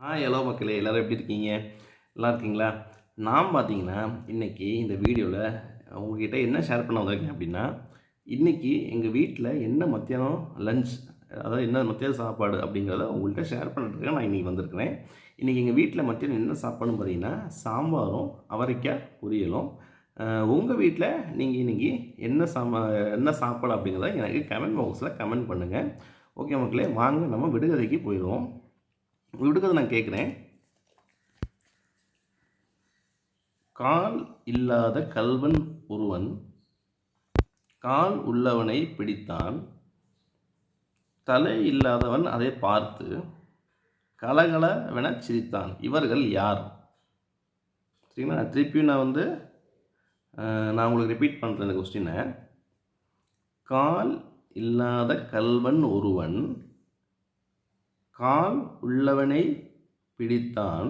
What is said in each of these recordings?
Hello மக்களே! எல்லோரும் எப்படி இருக்கீங்க? நல்லா இருக்கீங்களா? நான் பார்த்தீங்கன்னா, இன்றைக்கி இந்த வீடியோவில் உங்ககிட்ட என்ன ஷேர் பண்ண வந்திருக்கேன் அப்படின்னா, இன்றைக்கி எங்கள் வீட்டில் என்ன மத்தியானம் லஞ்ச், அதாவது என்ன மத்தியான சாப்பாடு அப்படிங்கிறத உங்கள்கிட்ட ஷேர் பண்ணுறதுக்காக நான் இன்றைக்கி வந்திருக்கிறேன். இன்றைக்கி எங்கள் வீட்டில் மத்தியானம் என்ன சாப்பாடுன்னு பார்த்தீங்கன்னா, சாம்பாரும், அவரைக்காய் பொரியலும். உங்கள் வீட்டில் நீங்கள் இன்றைக்கி என்ன சாப்பாடு அப்படிங்கிறத எனக்கு கமெண்ட் பாக்ஸில் கமெண்ட் பண்ணுங்கள். ஓகே மக்களே, வாங்க நம்ம விடுகதைக்கு போயிடுவோம். விடுகதை நான் கேட்குறேன். கால் இல்லாத கள்வன் ஒருவன் கால் உள்ளவனை பிடித்தான். தலை இல்லாதவன் அதை பார்த்து கலகலவென சிரித்தான். இவர்கள் யார்? சரிங்களா? திருப்பியும் நான் உங்களுக்கு ரிப்பீட் பண்ணுறேன் இந்த கொஸ்டினை. கால் இல்லாத கள்வன் ஒருவன் கால் உள்ளவனை பிடித்தான்.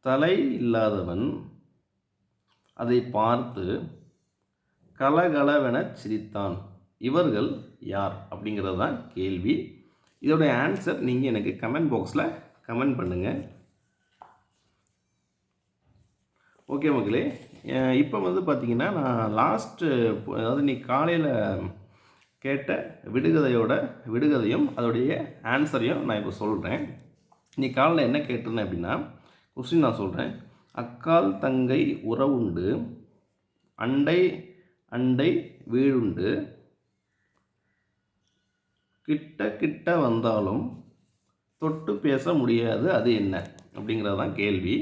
தலை இல்லாதவன் அதை பார்த்து கலகலவென சிரித்தான். இவர்கள் யார் அப்படிங்கிறது தான் கேள்வி. இதோடைய ஆன்சர் நீங்கள் எனக்கு கமெண்ட் பாக்ஸில் கமெண்ட் பண்ணுங்கள். ஓகே மக்களே, இப்போ பார்த்தீங்கன்னா நான் அதாவது நீ காலையில் கேட்ட விடுகதையும் அதோடைய ஆன்சரையும் நான் இப்போ சொல்கிறேன். நீ காலையில் என்ன கேட்டிருந்தேன் அப்படின்னா, கொஸ்டின் நான் சொல்கிறேன். அக்கால் தங்கை உறவுண்டு, அண்டை அண்டை வீடுண்டு, கிட்ட கிட்ட வந்தாலும் தொட்டு பேச முடியாது, அது என்ன அப்படிங்கிறது தான் கேள்வி.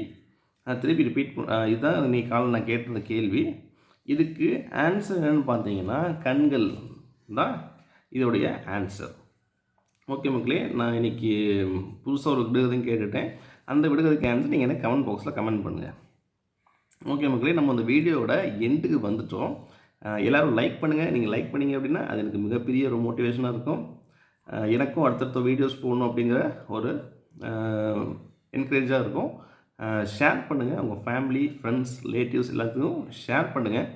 நான் திருப்பி ரிப்பீட் இதுதான் நீ காலையில் நான் கேட்டிருந்த கேள்வி. இதுக்கு ஆன்சர் என்னென்னு பார்த்தீங்கன்னா, கண்கள் தான் இதோடைய ஆன்சர். ஓகே மக்களே, நான் இன்றைக்கி புதுசாக ஒரு விடுகதையும் கேட்டுட்டேன். அந்த விடுகதைக்கு ஆன்சர் நீங்கள் எனக்கு கமெண்ட் பாக்ஸில் கமெண்ட் பண்ணுங்கள். ஓகே மக்களே, நம்ம அந்த வீடியோவோட எண்டுக்கு வந்துட்டோம். எல்லோரும் லைக் பண்ணுங்கள். நீங்கள் லைக் பண்ணிங்க அப்படின்னா அது எனக்கு மிகப்பெரிய ஒரு மோட்டிவேஷனாக இருக்கும். எனக்கும் அடுத்தடுத்த வீடியோஸ் போடணும் அப்படிங்கிற ஒரு என்கரேஜாக இருக்கும். ஷேர் பண்ணுங்கள். உங்கள் ஃபேமிலி, ஃப்ரெண்ட்ஸ், ரிலேட்டிவ்ஸ் எல்லாத்துக்கும் ஷேர் பண்ணுங்கள்.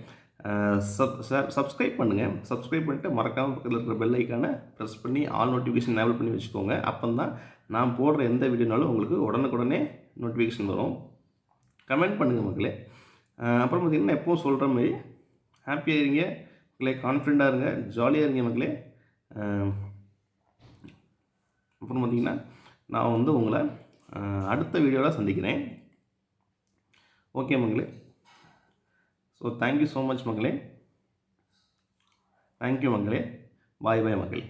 சப்ஸ்கிரைப் பண்ணுங்கள். சப்ஸ்கிரைப் பண்ணிட்டு மறக்காமல் பக்கத்தில் இருக்கிற பெல் ஐக்கானை ப்ரெஸ் பண்ணி ஆல் நோட்டிஃபிகேஷன் எனேபிள் பண்ணி வச்சுக்கோங்க. அப்போ தான் நான் போடுற எந்த வீடியோனாலும் உங்களுக்கு உடனுக்குடனே நோட்டிஃபிகேஷன் வரும். கமெண்ட் பண்ணுங்கள் மக்களே. அப்புறம் பார்த்திங்கன்னா எப்பவும் சொல்கிற மாதிரி ஹாப்பியாக இருங்க மக்களே, கான்ஃபிடெண்ட்டாக இருங்க, ஜாலியாக இருங்க மக்களே. அப்புறம் பார்த்திங்கன்னா நான் உங்களை அடுத்த வீடியோவில் சந்திக்கிறேன். ஓகே மக்களே. ஸோ தேங்க்யூ ஸோ மச் மக்களே. தேங்க்யூ மக்களே. பாய் பாய் மக்களே.